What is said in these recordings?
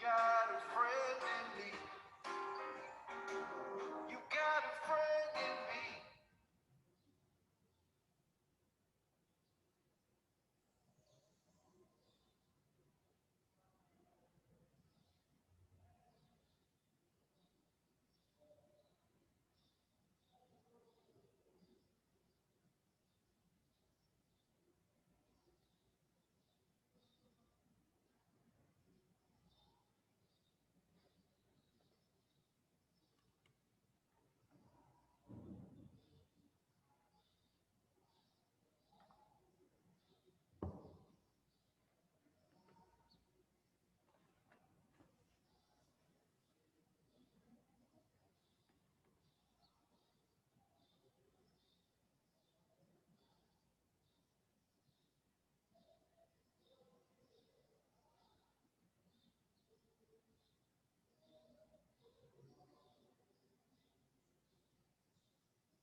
Got a friend in me. You got a friend in me.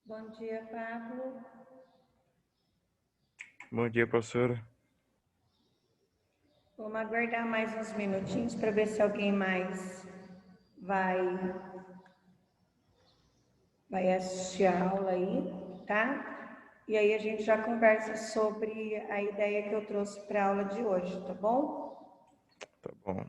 Bom dia, Pablo. Bom dia, professora. Vamos aguardar mais uns minutinhos para ver se alguém mais vai assistir a aula aí, tá? E aí a gente já conversa sobre a ideia que eu trouxe para a aula de hoje, tá bom? Tá bom.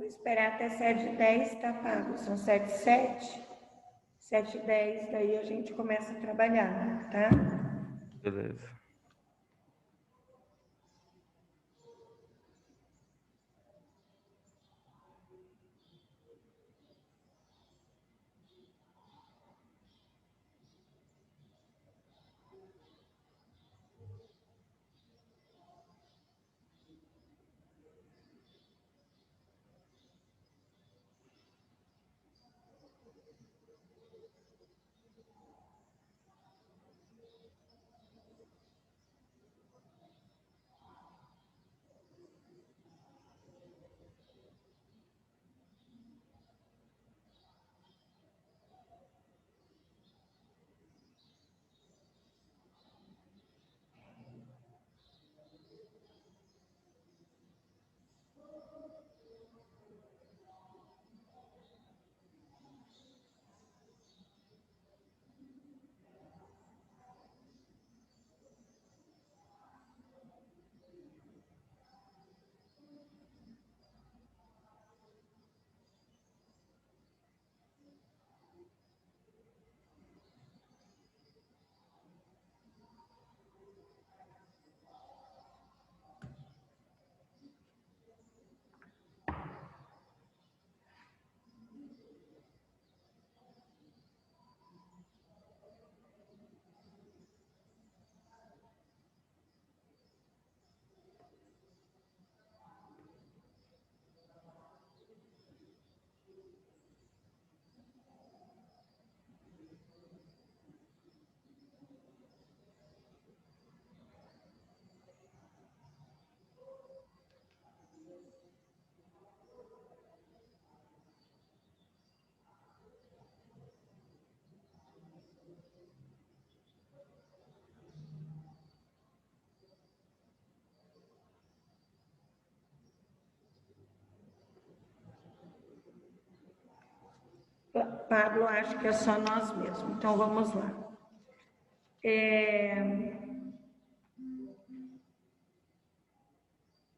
esperar até 7h10, tá, Pablo? São 7h07. 7h10, daí a gente começa a trabalhar, tá? Beleza. Pablo, acho que é só nós mesmos. Então, vamos lá.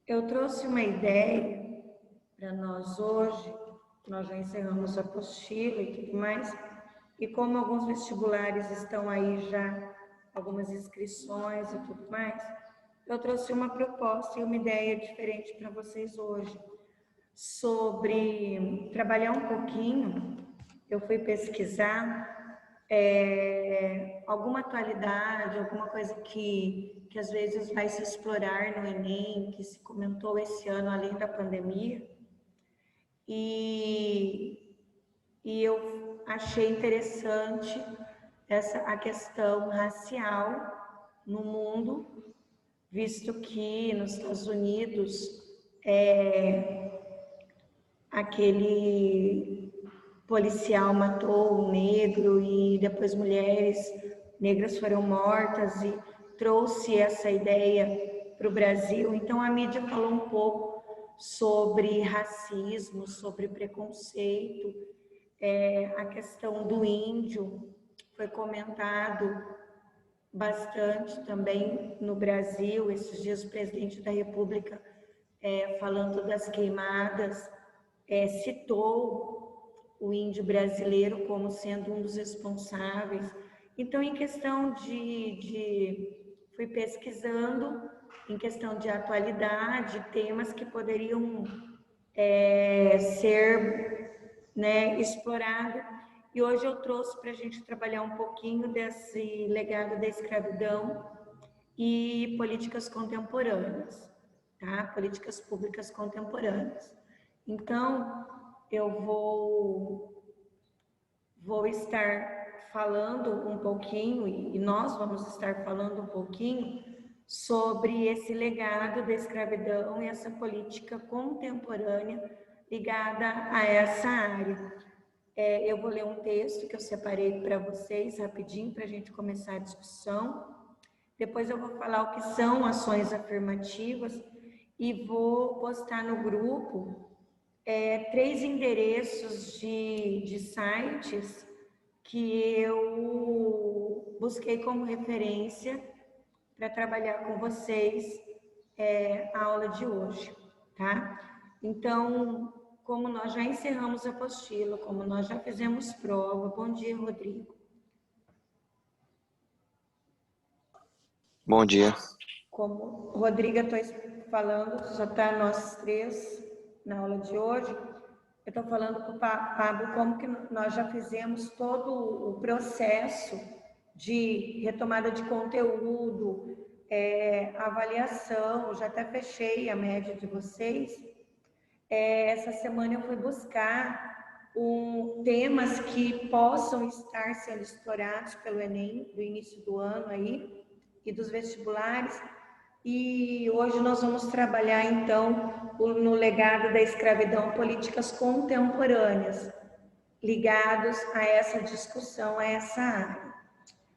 Eu trouxe uma ideia para nós hoje. Nós já encerramos a apostila e tudo mais. E como alguns vestibulares estão aí já, algumas inscrições e tudo mais, eu trouxe uma proposta e uma ideia diferente para vocês hoje. Sobre trabalhar um pouquinho, eu fui pesquisar alguma atualidade, alguma coisa que às vezes vai se explorar no Enem, que se comentou esse ano além da pandemia, e eu achei interessante a questão racial no mundo, visto que nos Estados Unidos aquele policial matou um negro e depois mulheres negras foram mortas e trouxe essa ideia para o Brasil. Então a mídia falou um pouco sobre racismo, sobre preconceito, a questão do índio foi comentado bastante também no Brasil. Esses dias o presidente da República, falando das queimadas, citou o índio brasileiro como sendo um dos responsáveis. Então, em questão fui pesquisando, em questão de atualidade, temas que poderiam ser, explorados. E hoje eu trouxe para a gente trabalhar um pouquinho desse legado da escravidão e políticas contemporâneas, tá? Políticas públicas contemporâneas. Então, eu vou estar falando um pouquinho, e nós vamos estar falando um pouquinho sobre esse legado da escravidão e essa política contemporânea ligada a essa área. Eu vou ler um texto que eu separei para vocês rapidinho, para a gente começar a discussão. Depois eu vou falar o que são ações afirmativas e vou postar no grupo 3 endereços de sites que eu busquei como referência para trabalhar com vocês a aula de hoje, tá? Então, como nós já encerramos a apostila, como nós já fizemos prova. Bom dia, Rodrigo. Bom dia. Como Rodrigo, eu estou falando, só está nós três na aula de hoje. Eu estou falando para o Pablo como que nós já fizemos todo o processo de retomada de conteúdo, avaliação, já até fechei a média de vocês. Essa semana eu fui buscar temas que possam estar sendo explorados pelo Enem do início do ano aí e dos vestibulares. E hoje nós vamos trabalhar, então, no legado da escravidão, políticas contemporâneas, ligados a essa discussão, a essa área.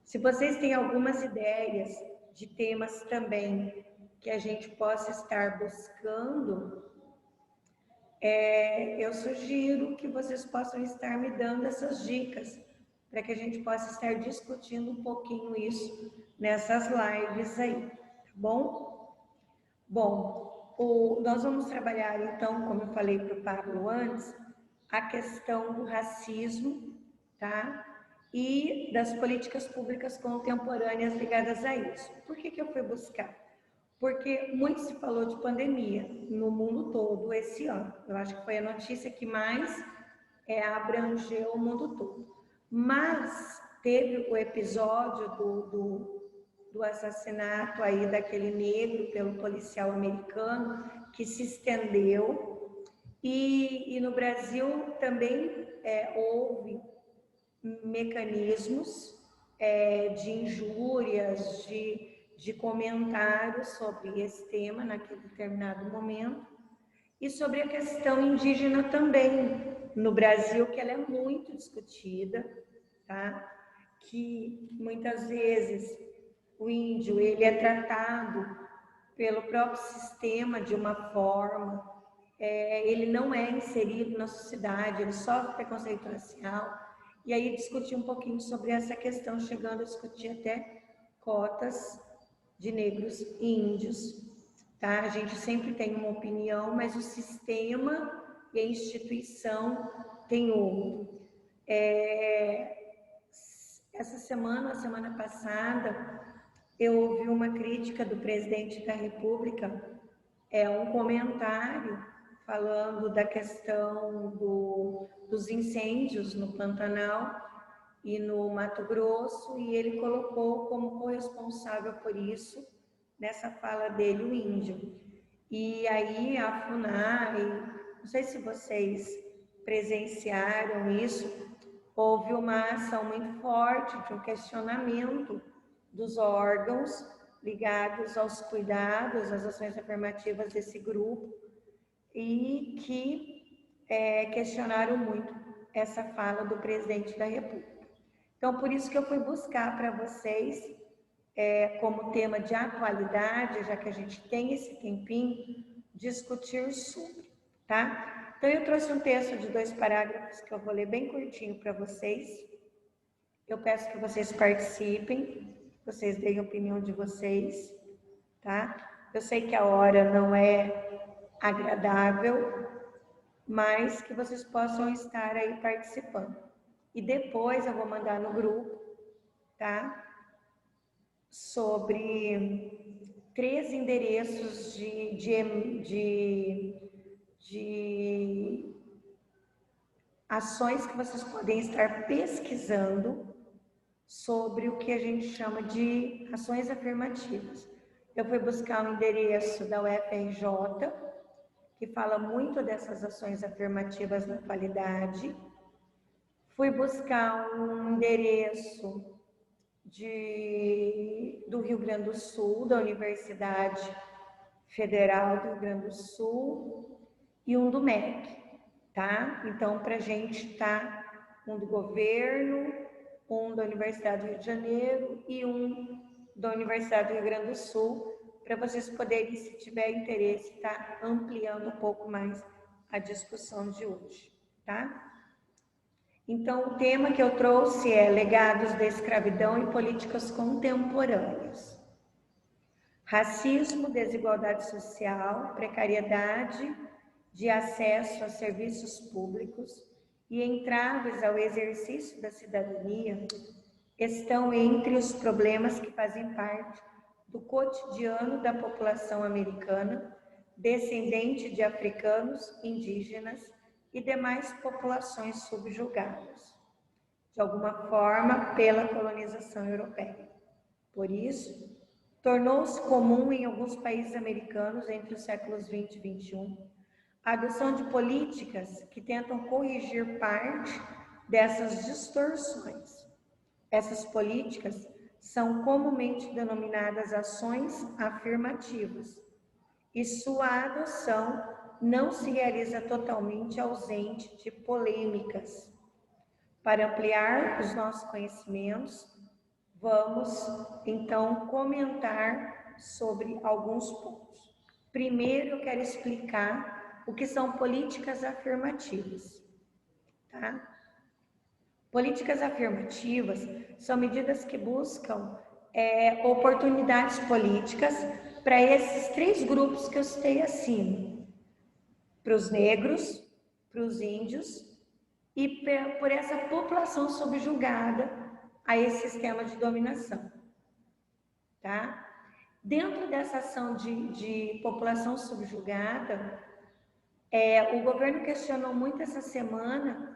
Se vocês têm algumas ideias de temas também que a gente possa estar buscando, eu sugiro que vocês possam estar me dando essas dicas, para que a gente possa estar discutindo um pouquinho isso nessas lives aí. Bom? Bom, nós vamos trabalhar, então, como eu falei para o Pablo antes, a questão do racismo, tá? E das políticas públicas contemporâneas ligadas a isso. Por que eu fui buscar? Porque muito se falou de pandemia no mundo todo esse ano. Eu acho que foi a notícia que mais abrangeu o mundo todo. Mas teve o episódio do assassinato aí daquele negro pelo policial americano, que se estendeu, e no Brasil também houve mecanismos de injúrias, de comentários sobre esse tema naquele determinado momento, e sobre a questão indígena também no Brasil, que ela é muito discutida, tá? Que muitas vezes o índio ele é tratado pelo próprio sistema de uma forma, ele não é inserido na sociedade, ele sofre preconceito racial. E aí discutir um pouquinho sobre essa questão, chegando a discutir até cotas de negros e índios, tá? A gente sempre tem uma opinião, mas o sistema e a instituição tem outro. Essa semana passada, eu ouvi uma crítica do presidente da República, um comentário falando da questão dos incêndios no Pantanal e no Mato Grosso, e ele colocou como corresponsável por isso, nessa fala dele, o índio. E aí a FUNAI, não sei se vocês presenciaram isso, houve uma ação muito forte de um questionamento dos órgãos ligados aos cuidados, às ações afirmativas desse grupo, e que questionaram muito essa fala do presidente da República. Então, por isso que eu fui buscar para vocês, como tema de atualidade, já que a gente tem esse tempinho, discutir sobre, tá? Então, eu trouxe um texto de 2 parágrafos que eu vou ler bem curtinho para vocês. Eu peço que vocês participem, vocês deem a opinião de vocês, tá? Eu sei que a hora não é agradável, mas que vocês possam estar aí participando. E depois eu vou mandar no grupo, tá? Sobre 3 endereços de ações que vocês podem estar pesquisando sobre o que a gente chama de ações afirmativas. Eu fui buscar um endereço da UFRJ, que fala muito dessas ações afirmativas na atualidade. Fui buscar um endereço do Rio Grande do Sul, da Universidade Federal do Rio Grande do Sul, e um do MEC, tá? Então, para a gente tá um do governo, um da Universidade do Rio de Janeiro e um da Universidade do Rio Grande do Sul, para vocês poderem, se tiver interesse, estar ampliando um pouco mais a discussão de hoje, tá? Então, o tema que eu trouxe é legados da escravidão e políticas contemporâneas. Racismo, desigualdade social, precariedade de acesso a serviços públicos e entraves ao exercício da cidadania estão entre os problemas que fazem parte do cotidiano da população americana, descendente de africanos, indígenas e demais populações subjugadas, de alguma forma, pela colonização europeia. Por isso, tornou-se comum em alguns países americanos, entre os séculos 20 e 21, a adoção de políticas que tentam corrigir parte dessas distorções. Essas políticas são comumente denominadas ações afirmativas, e sua adoção não se realiza totalmente ausente de polêmicas. Para ampliar os nossos conhecimentos, vamos então comentar sobre alguns pontos. Primeiro, eu quero explicar o que são políticas afirmativas, tá? Políticas afirmativas são medidas que buscam oportunidades políticas para esses três grupos que eu citei acima, para os negros, para os índios e por essa população subjugada a esse sistema de dominação, tá? Dentro dessa ação de população subjugada, o governo questionou muito essa semana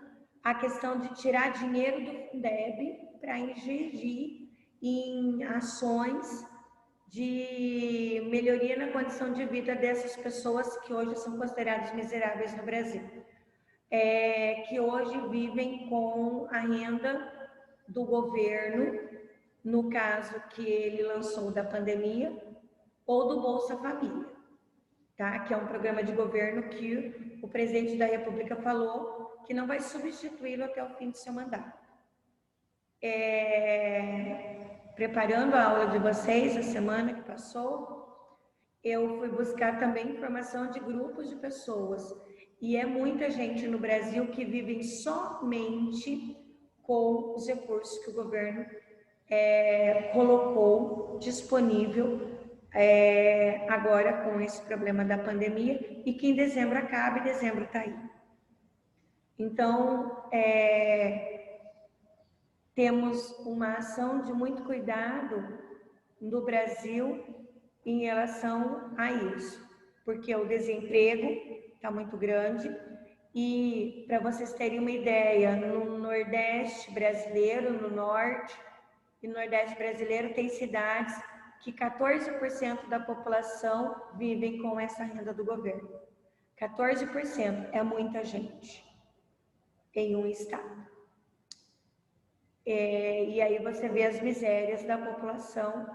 a questão de tirar dinheiro do Fundeb para ingerir em ações de melhoria na condição de vida dessas pessoas que hoje são consideradas miseráveis no Brasil, que hoje vivem com a renda do governo, no caso que ele lançou da pandemia, ou do Bolsa Família, tá? Que é um programa de governo que o presidente da República falou que não vai substituí-lo até o fim do seu mandato. Preparando a aula de vocês, a semana que passou, eu fui buscar também informação de grupos de pessoas, e é muita gente no Brasil que vivem somente com os recursos que o governo colocou disponível agora com esse problema da pandemia, e que em dezembro acaba, e dezembro está aí. Então, temos uma ação de muito cuidado no Brasil em relação a isso, porque o desemprego está muito grande, e para vocês terem uma ideia, no Nordeste brasileiro, no Norte e no Nordeste brasileiro, tem cidades que 14% da população vivem com essa renda do governo. 14% é muita gente em um estado. E aí você vê as misérias da população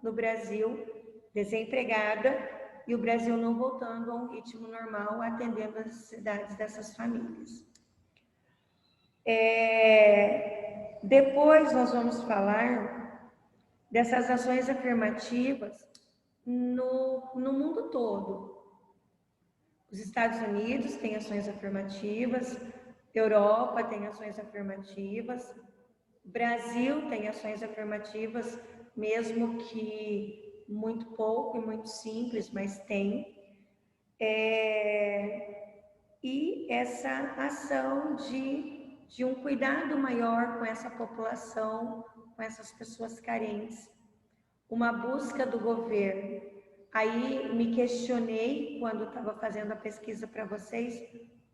no Brasil desempregada, e o Brasil não voltando a um ritmo normal, atendendo as necessidades dessas famílias. Depois nós vamos falar dessas ações afirmativas no mundo todo. Os Estados Unidos têm ações afirmativas, Europa tem ações afirmativas, Brasil tem ações afirmativas, mesmo que muito pouco e muito simples, mas tem. E essa ação de um cuidado maior com essa população, com essas pessoas carentes, uma busca do governo. Aí me questionei, quando estava fazendo a pesquisa para vocês,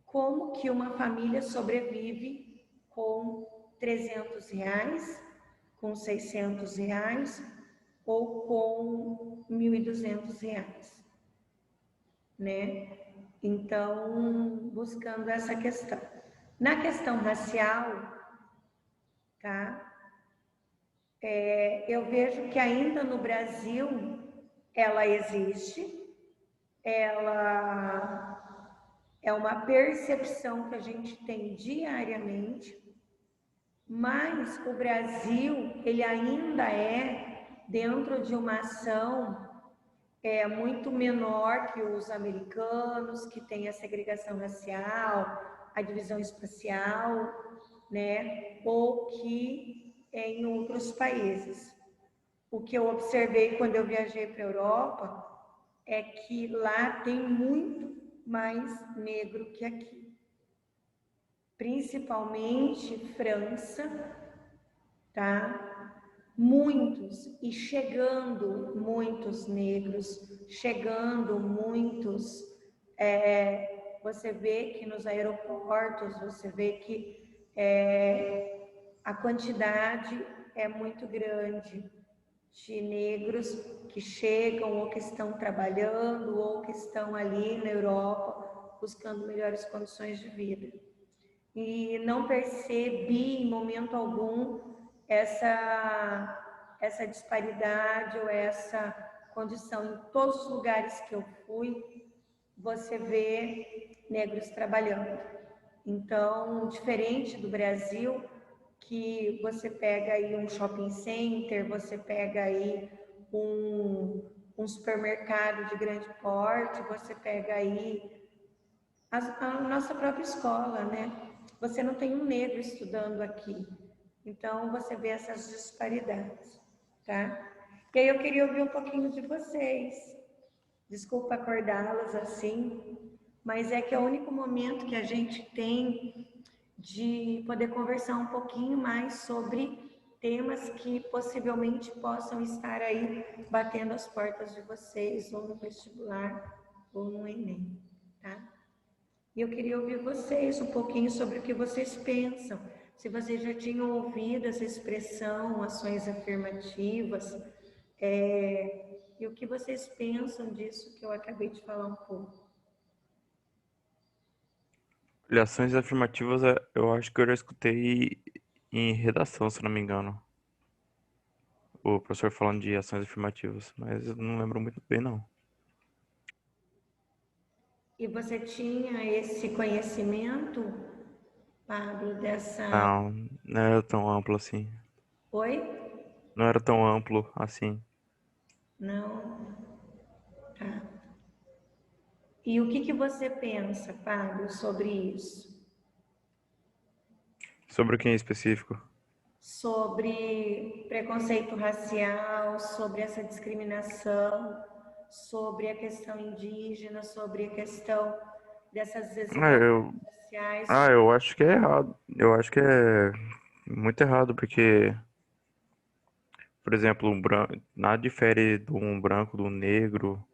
como que uma família sobrevive com R$300, com R$600 ou com R$1.200, né? Então, buscando essa questão. Na questão racial, tá? Eu vejo que ainda no Brasil ela existe, ela é uma percepção que a gente tem diariamente, mas o Brasil, ele ainda dentro de uma ação muito menor que os americanos, que tem a segregação racial, a divisão espacial, né? Ou que em outros países. O que eu observei quando eu viajei para a Europa é que lá tem muito mais negro que aqui. Principalmente França, tá? Muitos, e chegando muitos negros, chegando muitos. Você vê que nos aeroportos, você vê que a quantidade é muito grande de negros que chegam ou que estão trabalhando ou que estão ali na Europa buscando melhores condições de vida. E não percebi em momento algum essa disparidade ou essa condição. Em todos os lugares que eu fui, você vê negros trabalhando. Então, diferente do Brasil, que você pega aí um shopping center, você pega aí um supermercado de grande porte, você pega aí a nossa própria escola, né? Você não tem um negro estudando aqui. Então, você vê essas disparidades, tá? E aí eu queria ouvir um pouquinho de vocês. Desculpa acordá-los assim, mas é que é o único momento que a gente tem de poder conversar um pouquinho mais sobre temas que possivelmente possam estar aí batendo as portas de vocês, ou no vestibular, ou no Enem, tá? E eu queria ouvir vocês um pouquinho sobre o que vocês pensam. Se vocês já tinham ouvido essa expressão, ações afirmativas, e o que vocês pensam disso que eu acabei de falar um pouco. Ações afirmativas, eu acho que eu já escutei em redação, se não me engano. O professor falando de ações afirmativas, mas eu não lembro muito bem, não. E você tinha esse conhecimento, Pablo, dessa... Não, não era tão amplo assim. Oi? Não era tão amplo assim. Não? Tá. E o que você pensa, Pablo, sobre isso? Sobre o que em específico? Sobre preconceito racial, sobre essa discriminação, sobre a questão indígena, sobre a questão dessas Ah, desigualdades eu, raciais. eu acho que é errado. Eu acho que é muito errado, porque, por exemplo, nada difere de um branco, do negro,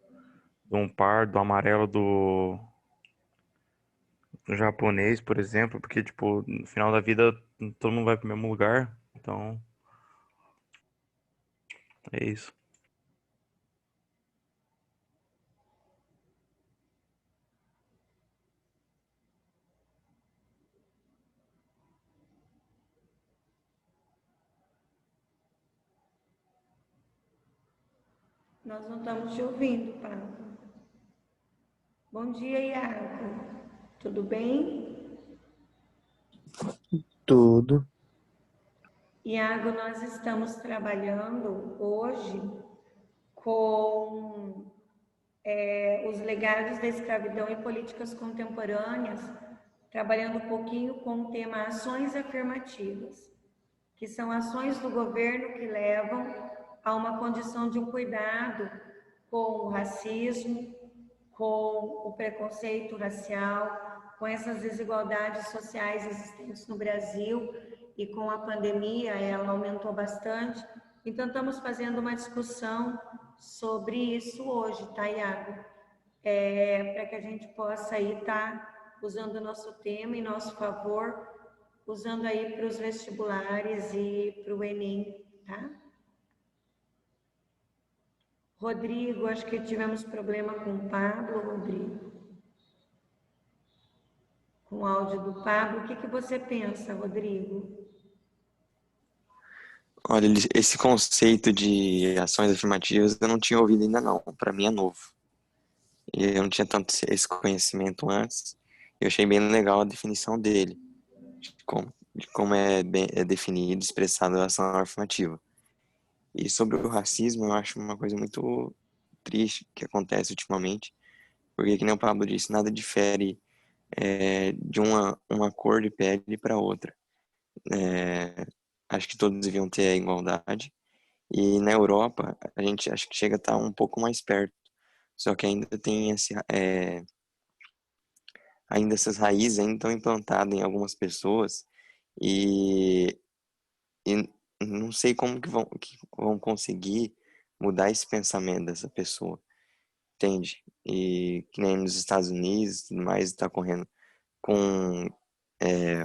de um pardo, do amarelo, do japonês, por exemplo, porque, tipo, no final da vida todo mundo vai pro mesmo lugar. Então, é isso. Nós não estamos te ouvindo, Pablo. Bom dia, Iago. Tudo bem? Tudo. Iago, nós estamos trabalhando hoje com os legados da escravidão e políticas contemporâneas, trabalhando um pouquinho com o tema ações afirmativas, que são ações do governo que levam a uma condição de um cuidado com o racismo, com o preconceito racial, com essas desigualdades sociais existentes no Brasil, e com a pandemia ela aumentou bastante. Então, estamos fazendo uma discussão sobre isso hoje, tá, Iago? Para que a gente possa aí estar usando o nosso tema em nosso favor, usando aí para os vestibulares e para o Enem, tá? Rodrigo, acho que tivemos problema com o Pablo, Rodrigo. Com o áudio do Pablo. O que você pensa, Rodrigo? Olha, esse conceito de ações afirmativas eu não tinha ouvido ainda não. Para mim é novo. E eu não tinha tanto esse conhecimento antes. Eu achei bem legal a definição dele, de como é definido, expressado a ação afirmativa. E sobre o racismo, eu acho uma coisa muito triste que acontece ultimamente, porque, que nem o Pablo disse, nada difere de uma cor de pele para outra. É, acho que todos deviam ter a igualdade. E na Europa, a gente acho que chega a estar um pouco mais perto. Só que ainda tem ainda essas raízes ainda estão implantadas em algumas pessoas e, e não sei como que vão conseguir mudar esse pensamento dessa pessoa, entende? E que nem nos Estados Unidos, e tudo mais, está correndo com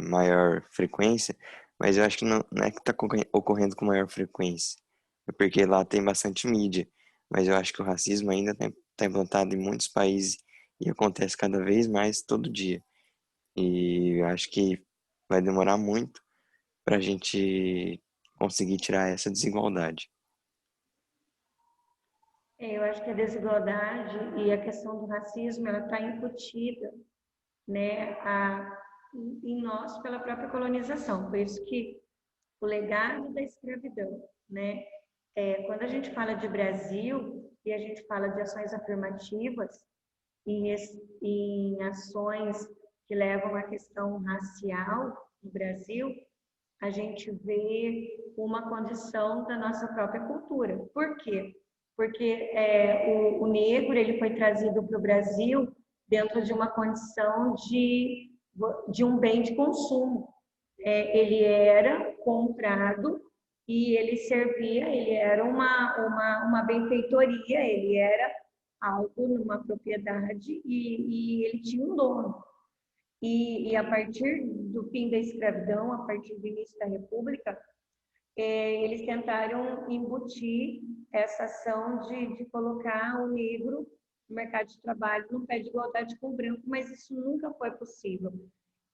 maior frequência, mas eu acho que não é que está ocorrendo com maior frequência, é porque lá tem bastante mídia, mas eu acho que o racismo ainda está implantado em muitos países e acontece cada vez mais todo dia. E eu acho que vai demorar muito para a gente conseguir tirar essa desigualdade. Eu acho que a desigualdade e a questão do racismo, ela está incutida, né, em nós pela própria colonização. Por isso que o legado da escravidão, né, quando a gente fala de Brasil e a gente fala de ações afirmativas e em ações que levam à questão racial no Brasil, a gente vê uma condição da nossa própria cultura. Por quê? Porque o negro ele foi trazido para o Brasil dentro de uma condição de um bem de consumo. Ele era comprado e ele servia, ele era uma benfeitoria, ele era algo numa propriedade e ele tinha um dono. E a partir do fim da escravidão, a partir do início da República, eles tentaram embutir essa ação de colocar o negro no mercado de trabalho no pé de igualdade com o branco, mas isso nunca foi possível.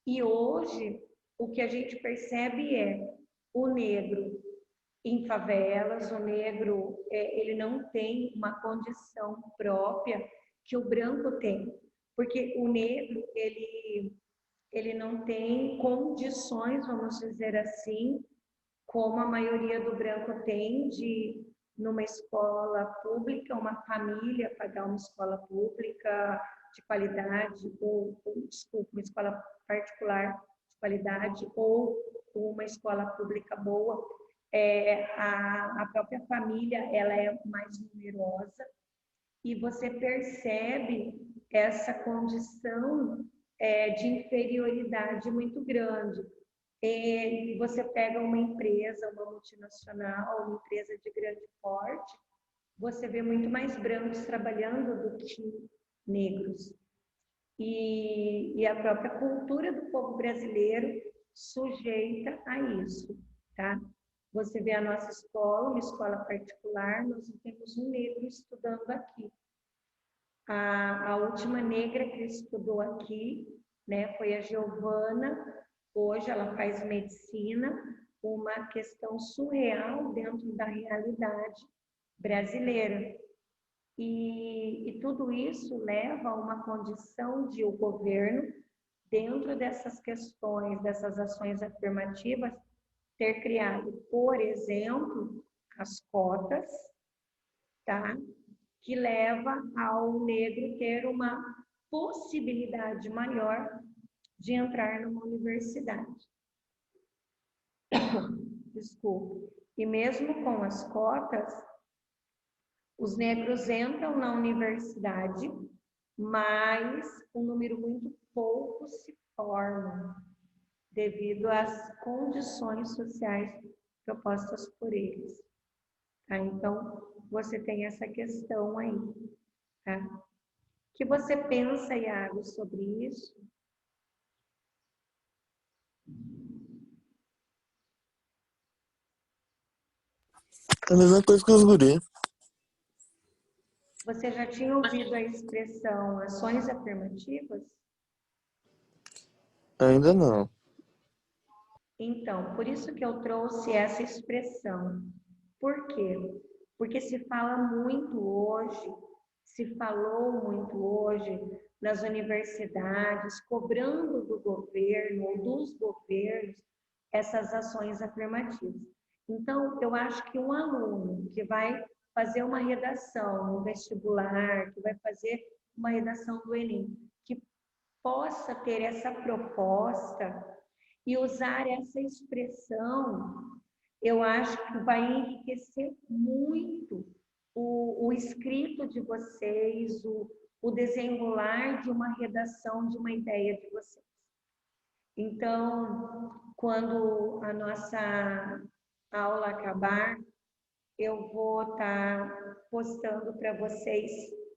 E hoje, o que a gente percebe é o negro em favelas, o negro ele não tem uma condição própria que o branco tem, porque o negro ele não tem condições, vamos dizer assim, como a maioria do branco tem de numa escola pública, uma família pagar uma escola pública de qualidade desculpa, uma escola particular de qualidade ou uma escola pública boa. A própria família ela é mais numerosa e você percebe essa condição de inferioridade muito grande. E você pega uma empresa, uma multinacional, uma empresa de grande porte, você vê muito mais brancos trabalhando do que negros. E a própria cultura do povo brasileiro sujeita a isso, tá? Você vê a nossa escola, uma escola particular, nós não temos um negro estudando aqui. A última negra que estudou aqui, né, foi a Giovana. Hoje ela faz medicina, uma questão surreal dentro da realidade brasileira. E tudo isso leva a uma condição de o governo, dentro dessas questões, dessas ações afirmativas, ter criado, por exemplo, as cotas, tá? Que leva ao negro ter uma possibilidade maior de entrar numa universidade. Desculpa. E mesmo com as cotas, os negros entram na universidade, mas um número muito pouco se forma, devido às condições sociais propostas por eles. Tá? Então, você tem essa questão aí. Tá? O que você pensa, Iago, sobre isso? É a mesma coisa que os guri. Você já tinha ouvido a expressão ações afirmativas? Ainda não. Então, por isso que eu trouxe essa expressão. Por quê? Porque se fala muito hoje, se falou muito hoje nas universidades, cobrando do governo ou dos governos essas ações afirmativas. Então, eu acho que um aluno que vai fazer uma redação no vestibular, que vai fazer uma redação do Enem, que possa ter essa proposta e usar essa expressão, eu acho que vai enriquecer muito o escrito de vocês, o desenrolar de uma redação de uma ideia de vocês. Então, quando a nossa aula acabar, eu vou estar postando para vocês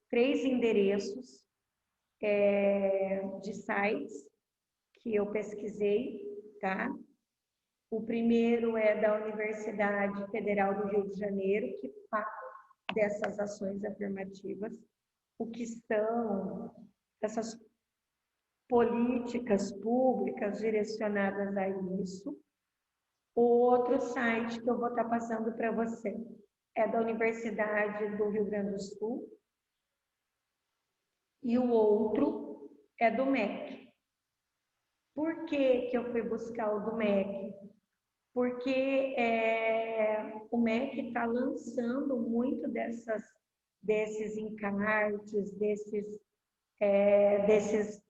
3 endereços de sites que eu pesquisei, tá? O primeiro é da Universidade Federal do Rio de Janeiro, que fala dessas ações afirmativas, o que são essas políticas públicas direcionadas a isso. O outro site que eu vou estar passando para você é da Universidade do Rio Grande do Sul e o outro é do MEC. Por que eu fui buscar o do MEC? Porque o MEC está lançando muito desses encartes, desses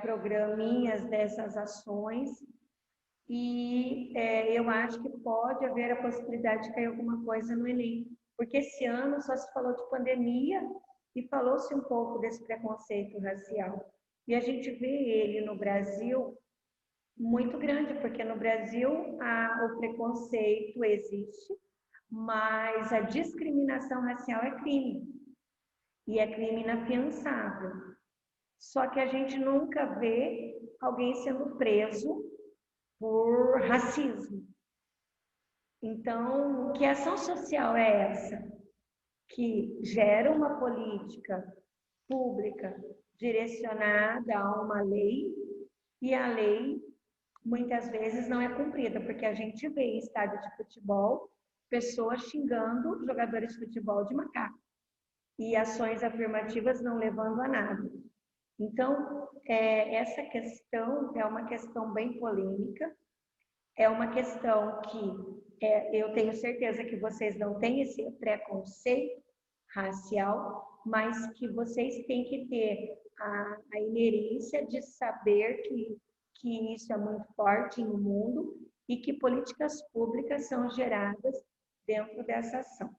programinhas, dessas ações, e eu acho que pode haver a possibilidade de cair alguma coisa no Enem, porque esse ano só se falou de pandemia e falou-se um pouco desse preconceito racial. E a gente vê ele no Brasil muito grande, porque no Brasil o preconceito existe, mas a discriminação racial é crime, e é crime inafiançável. Só que a gente nunca vê alguém sendo preso por racismo. Então, que ação social é essa? Que gera uma política pública direcionada a uma lei, e a lei muitas vezes não é cumprida, porque a gente vê em estádio de futebol pessoas xingando jogadores de futebol de macaco e ações afirmativas não levando a nada. Então, essa questão é uma questão bem polêmica, é uma questão que eu tenho certeza que vocês não têm esse preconceito racial, mas que vocês têm que ter a inerência de saber que isso é muito forte no mundo e que políticas públicas são geradas dentro dessa ação.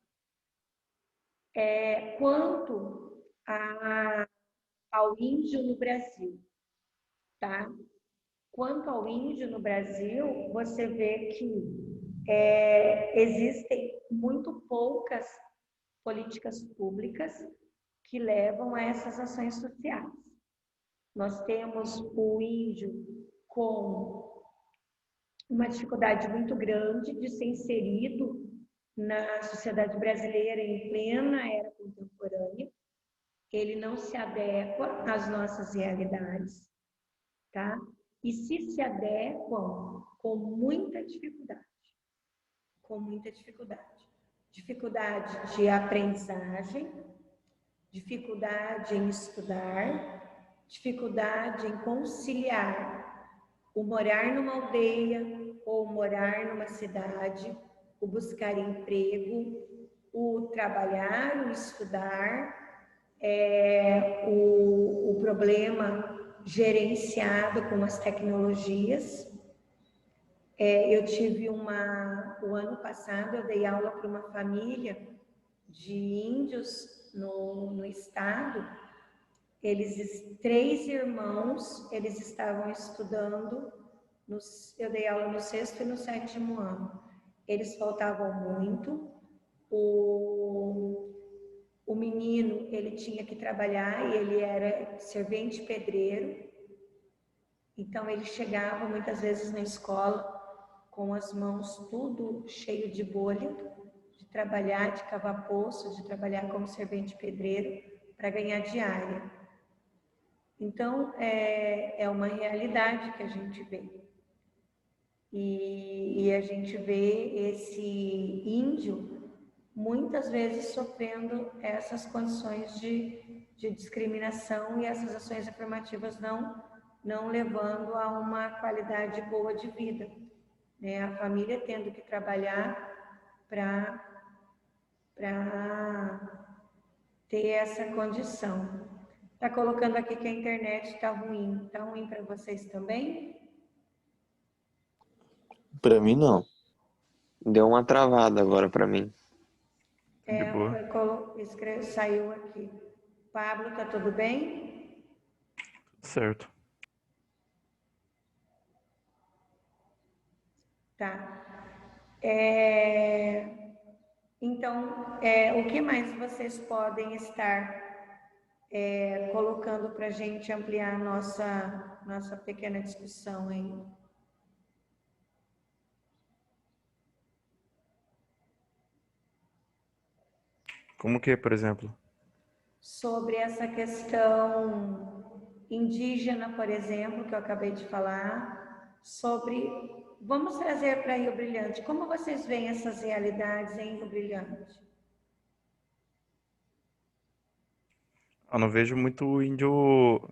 Quanto ao índio no Brasil, tá? Quanto ao índio no Brasil, você vê que existem muito poucas políticas públicas que levam a essas ações sociais. Nós temos o índio com uma dificuldade muito grande de ser inserido na sociedade brasileira em plena era contemporânea. Ele não se adequa às nossas realidades, tá? E se adequam com muita dificuldade. Com muita dificuldade. Dificuldade de aprendizagem, dificuldade em estudar, dificuldade em conciliar o morar numa aldeia ou morar numa cidade, o buscar emprego, o trabalhar, o estudar, o problema gerenciado com as tecnologias. Eu tive o ano passado, eu dei aula para uma família de índios no estado. Eles, 3 irmãos, eles estavam estudando, eu dei aula no 6º e no 7º ano. Eles faltavam muito. O menino, ele tinha que trabalhar e ele era servente pedreiro. Então, ele chegava muitas vezes na escola com as mãos tudo cheio de bolha, de trabalhar, de cavar poço, de trabalhar como servente pedreiro para ganhar diária. Então, é uma realidade que a gente vê. E a gente vê esse índio muitas vezes sofrendo essas condições de discriminação e essas ações afirmativas não levando a uma qualidade boa de vida, né? A família tendo que trabalhar para ter essa condição. Está colocando aqui que a internet está ruim. Está ruim para vocês também? Pra mim, não. Deu uma travada agora pra mim. De boa. Saiu aqui. Pablo, tá tudo bem? Certo. Tá. Então, o que mais vocês podem estar colocando para a gente ampliar a nossa pequena discussão aí? Como que, por exemplo? Sobre essa questão indígena, por exemplo, que eu acabei de falar, vamos trazer para Rio Brilhante, como vocês veem essas realidades em Rio Brilhante? Eu não vejo muito índio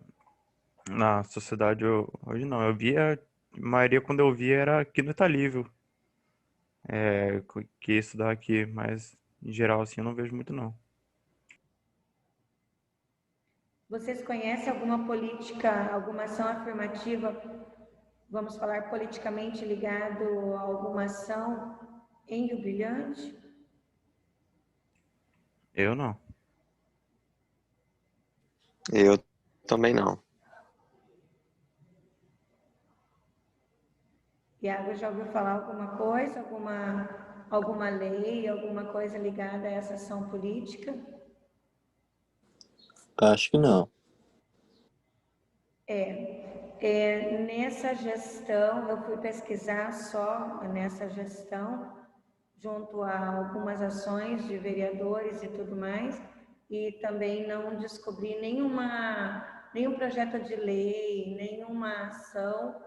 na sociedade hoje, não. Eu via, a maioria quando eu via era aqui no Italívio, que ia estudar aqui, mas em geral assim eu não vejo muito, não. Vocês conhecem alguma política, alguma ação afirmativa, vamos falar politicamente ligado a alguma ação em Rio Brilhante? Eu não. Eu também não. Iago, já ouviu falar alguma coisa, alguma lei, alguma coisa ligada a essa ação política? Acho que não. Nessa gestão, eu fui pesquisar só nessa gestão, junto a algumas ações de vereadores e tudo mais, e também não descobri nenhum projeto de lei, nenhuma ação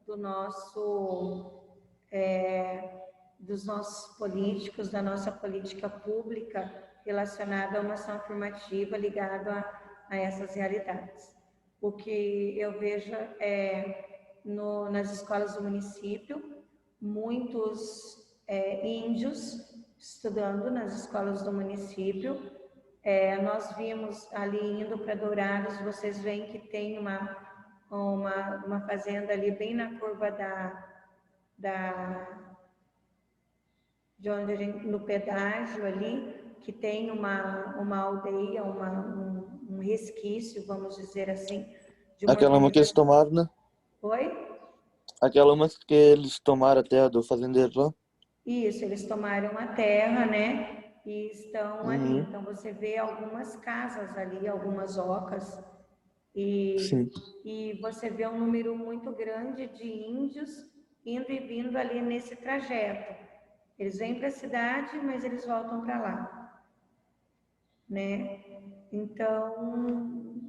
do dos nossos políticos, da nossa política pública relacionada a uma ação afirmativa ligada a essas realidades. O que eu vejo nas escolas do município, muitos índios estudando nas escolas do município. Nós vimos ali indo para Dourados, vocês veem que tem uma fazenda ali bem na curva da de onde no pedágio ali, que tem uma aldeia, um resquício, vamos dizer assim, de uma Aquela uma que eles organização. tomaram, né? Oi? Aquela uma que eles tomaram até do fazendeiro lá. Isso, eles tomaram a terra, né? E estão ali. Uhum. Então você vê algumas casas ali, algumas ocas, e, Sim. e você vê um número muito grande de índios indo e vindo ali nesse trajeto. Eles vêm para a cidade, mas eles voltam para lá, né? Então,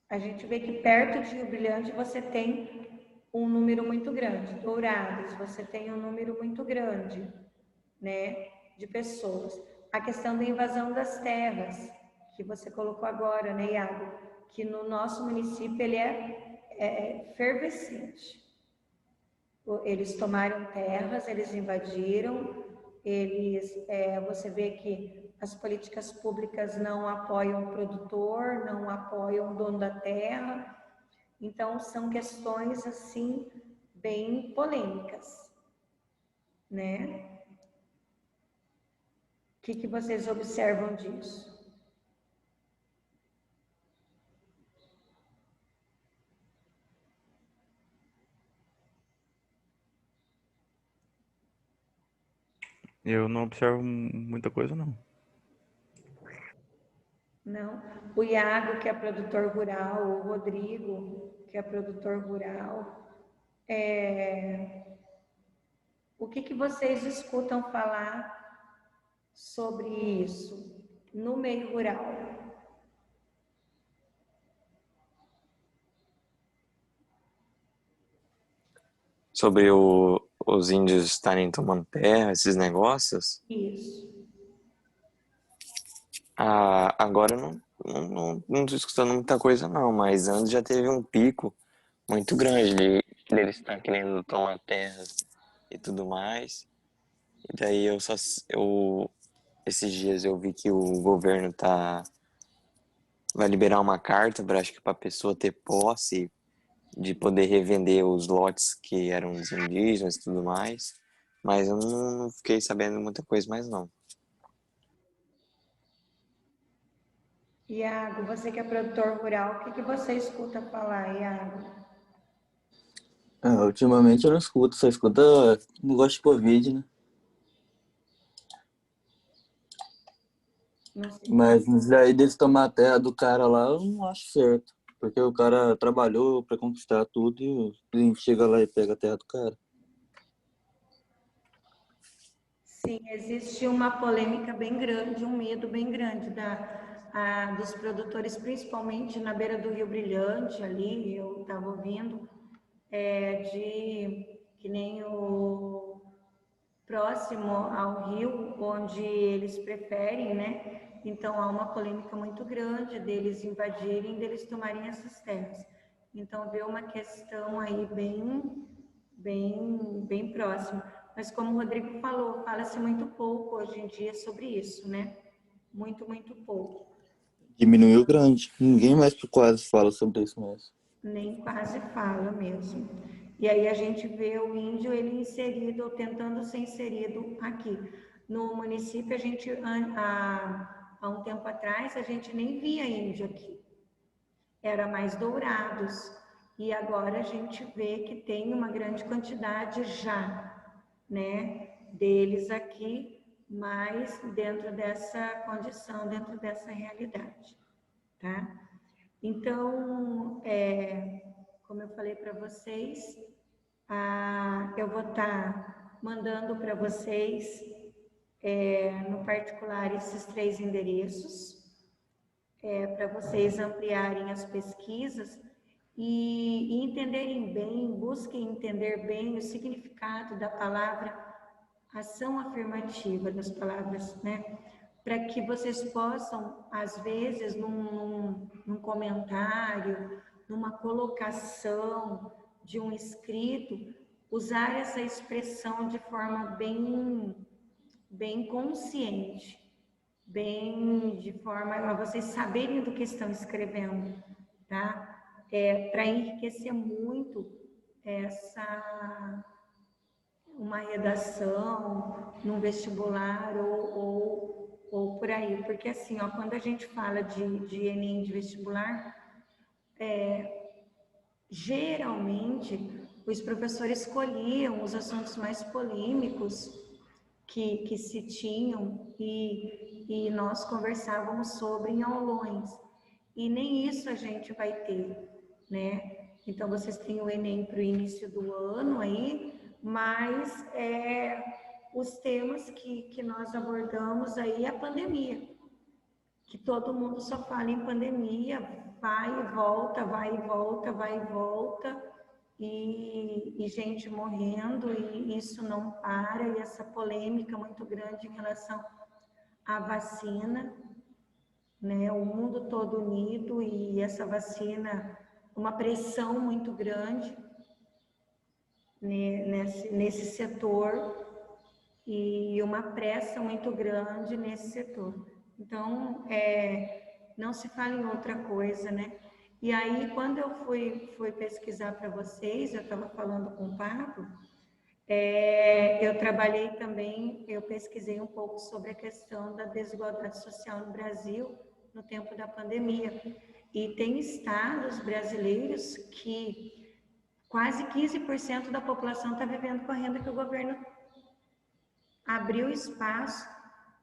a gente vê que perto de Rio Brilhante você tem um número muito grande. Dourados, você tem um número muito grande, né, de pessoas. A questão da invasão das terras, que você colocou agora, né, Iago? Que no nosso município ele é fervescente. Eles tomaram terras, eles invadiram, você vê que as políticas públicas não apoiam o produtor, não apoiam o dono da terra. Então, são questões, assim, bem polêmicas, né? O que vocês observam disso? Eu não observo muita coisa, não. Não? O Iago, que é produtor rural, o Rodrigo, que é produtor rural, o que vocês escutam falar sobre isso no meio rural? Sobre os índios estarem tomando terra, esses negócios, Isso. agora eu não tô escutando muita coisa não, mas antes já teve um pico muito grande deles estar querendo tomar terras e tudo mais. E daí esses dias eu vi que o governo vai liberar uma carta para acho que para pessoa ter posse de poder revender os lotes que eram dos indígenas e tudo mais. Mas eu não fiquei sabendo muita coisa mais não. Iago, você que é produtor rural, o que que você escuta falar, Iago? Ultimamente eu não escuto, só escuto negócio de Covid, né? Não se Mas fala. isso daí deles tomar a terra do cara lá, eu não acho certo. Porque o cara trabalhou pra conquistar tudo e chega lá e pega a terra do cara. Sim, existe uma polêmica bem grande, um medo bem grande dos produtores, principalmente na beira do Rio Brilhante, ali, eu estava ouvindo, de que nem o próximo ao rio, onde eles preferem, né? Então há uma polêmica muito grande deles invadirem, deles tomarem essas terras. Então vê uma questão aí bem próxima. Mas como o Rodrigo falou, fala-se muito pouco hoje em dia sobre isso, né? Muito pouco. Diminuiu grande. Ninguém mais quase fala sobre isso mais. Nem quase fala mesmo. E aí a gente vê o índio ele inserido ou tentando ser inserido aqui. No município, há um tempo atrás, a gente nem via índio aqui. Era mais Dourados. E agora a gente vê que tem uma grande quantidade já, né, deles aqui, mas dentro dessa condição, dentro dessa realidade, tá? Então, como eu falei para vocês, eu vou estar mandando para vocês, no particular, esses 3 endereços, para vocês ampliarem as pesquisas e entenderem bem, busquem entender bem o significado da palavra ação afirmativa, das palavras, né? Para que vocês possam, às vezes, num comentário, numa colocação de um escrito, usar essa expressão de forma bem consciente, bem de forma a vocês saberem do que estão escrevendo, tá? Para enriquecer muito uma redação num vestibular ou por aí, porque assim, ó, quando a gente fala de Enem de vestibular, geralmente os professores escolhiam os assuntos mais polêmicos que se tinham e nós conversávamos sobre em aulões. E nem isso a gente vai ter, né? Então, vocês têm o Enem para o início do ano aí, mas os temas que nós abordamos aí é a pandemia, que todo mundo só fala em pandemia, vai e volta, vai e volta, vai e volta, e gente morrendo, e isso não para, e essa polêmica muito grande em relação à vacina, né? O mundo todo unido e essa vacina, uma pressão muito grande nesse setor e uma pressa muito grande nesse setor. Então, não se fala em outra coisa, né? E aí, quando eu fui pesquisar para vocês, eu estava falando com o Pablo, eu trabalhei também, eu pesquisei um pouco sobre a questão da desigualdade social no Brasil no tempo da pandemia. E tem estados brasileiros que quase 15% da população está vivendo com a renda que o governo abriu espaço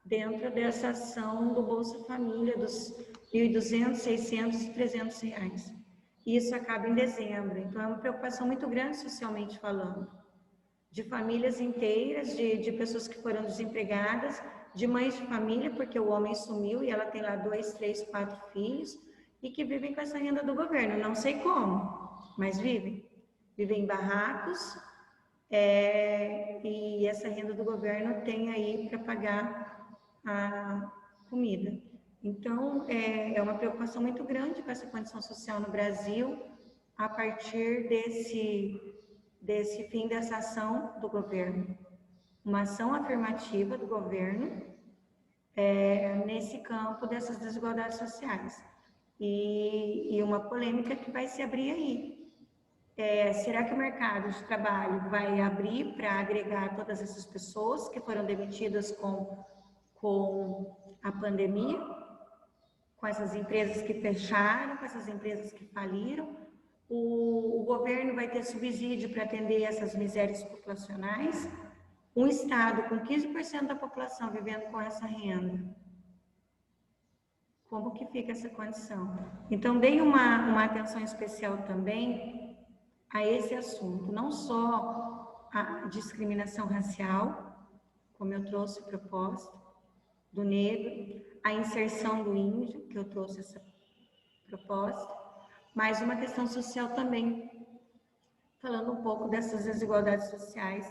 dentro dessa ação do Bolsa Família, dos 1.200, 600 e 300 reais. E isso acaba em dezembro. Então, é uma preocupação muito grande socialmente falando. De famílias inteiras, de pessoas que foram desempregadas, de mães de família, porque o homem sumiu e ela tem lá 2, 3, 4 filhos, e que vivem com essa renda do governo. Não sei como, mas vivem. Vivem em barracos, e essa renda do governo tem aí para pagar a comida. Então, é uma preocupação muito grande com essa condição social no Brasil, a partir desse fim dessa ação do governo. Uma ação afirmativa do governo nesse campo dessas desigualdades sociais. E uma polêmica que vai se abrir aí. Será que o mercado de trabalho vai abrir para agregar todas essas pessoas que foram demitidas com a pandemia, com com essas empresas que fecharam, com essas empresas que faliram. O governo vai ter subsídio para atender essas misérias populacionais. Um estado com 15% da população vivendo com essa renda, como que fica essa condição? Então, dei uma atenção especial também a esse assunto, não só a discriminação racial, como eu trouxe proposta, do negro, a inserção do índio, que eu trouxe essa proposta, mas uma questão social também, falando um pouco dessas desigualdades sociais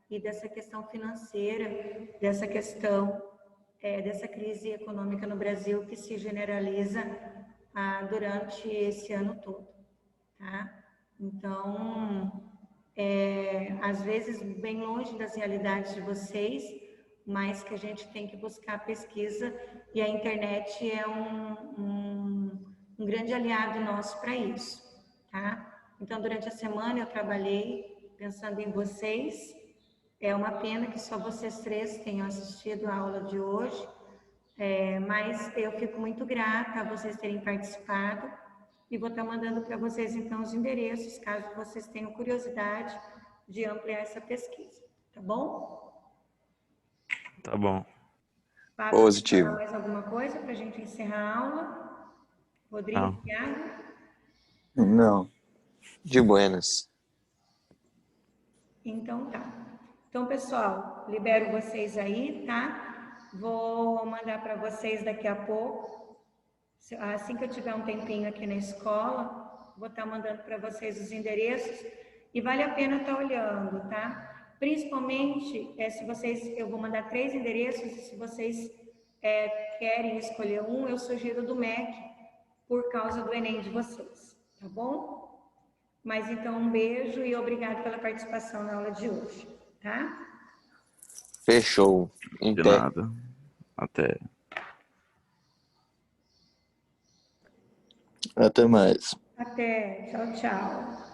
e dessa questão financeira, dessa questão dessa crise econômica no Brasil que se generaliza durante esse ano todo, tá? Então, às vezes bem longe das realidades de vocês, mas que a gente tem que buscar pesquisa e a internet é um grande aliado nosso para isso, tá? Então, durante a semana eu trabalhei pensando em vocês. É uma pena que só vocês três tenham assistido a aula de hoje, mas eu fico muito grata a vocês terem participado e vou estar mandando para vocês, então, os endereços, caso vocês tenham curiosidade de ampliar essa pesquisa, tá bom? Tá bom. Fábio, quer Positivo. falar mais alguma coisa para a gente encerrar a aula? Rodrigo, Não. Thiago? Não. De buenas. Então tá. Então, pessoal, libero vocês aí, tá? Vou mandar para vocês daqui a pouco. Assim que eu tiver um tempinho aqui na escola, vou estar mandando para vocês os endereços e vale a pena estar olhando, tá? Principalmente, se vocês, eu vou mandar 3 endereços e se vocês querem escolher um, eu sugiro do MEC por causa do Enem de vocês, tá bom? Mas então, um beijo e obrigado pela participação na aula de hoje, tá? Fechou. Em De pé. nada. Até. Até mais. Até. Tchau, tchau.